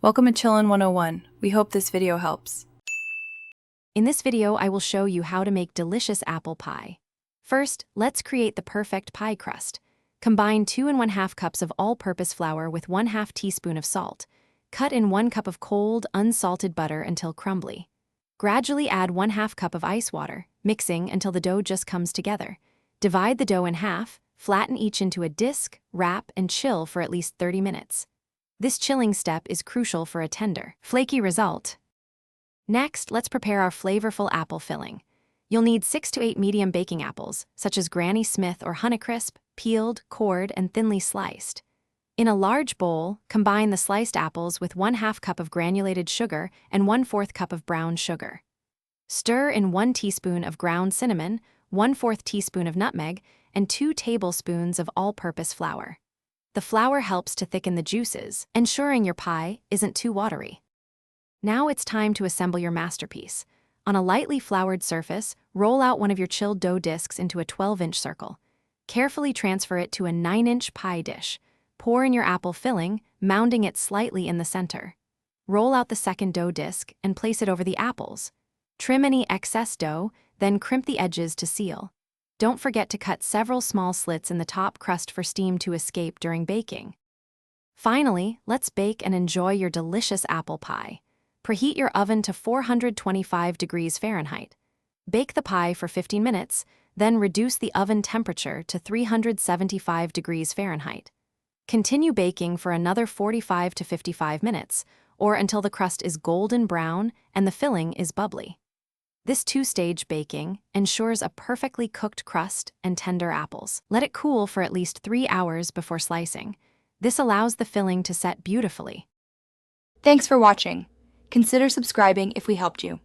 Welcome to Chillin' 101. We hope this video helps. In this video, I will show you how to make delicious apple pie. First, let's create the perfect pie crust. Combine 2 1/2 cups of all-purpose flour with 1/2 teaspoon of salt. Cut in 1 cup of cold, unsalted butter until crumbly. Gradually add 1/2 cup of ice water, mixing until the dough just comes together. Divide the dough in half, flatten each into a disc, wrap, and chill for at least 30 minutes. This chilling step is crucial for a tender, flaky result. Next, let's prepare our flavorful apple filling. You'll need 6 to 8 medium baking apples, such as Granny Smith or Honeycrisp, peeled, cored, and thinly sliced. In a large bowl, combine the sliced apples with 1/2 cup of granulated sugar and 1/4 cup of brown sugar. Stir in 1 teaspoon of ground cinnamon, 1/4 teaspoon of nutmeg, and 2 tablespoons of all-purpose flour. The flour helps to thicken the juices, ensuring your pie isn't too watery. Now it's time to assemble your masterpiece. On a lightly floured surface, roll out one of your chilled dough discs into a 12-inch circle. Carefully transfer it to a 9-inch pie dish. Pour in your apple filling, mounding it slightly in the center. Roll out the second dough disc and place it over the apples. Trim any excess dough, then crimp the edges to seal. Don't forget to cut several small slits in the top crust for steam to escape during baking. Finally, let's bake and enjoy your delicious apple pie. Preheat your oven to 425 degrees Fahrenheit. Bake the pie for 15 minutes, then reduce the oven temperature to 375 degrees Fahrenheit. Continue baking for another 45 to 55 minutes, or until the crust is golden brown and the filling is bubbly. This 2-stage baking ensures a perfectly cooked crust and tender apples. Let it cool for at least 3 hours before slicing. This allows the filling to set beautifully. Thanks for watching. Consider subscribing if we helped you.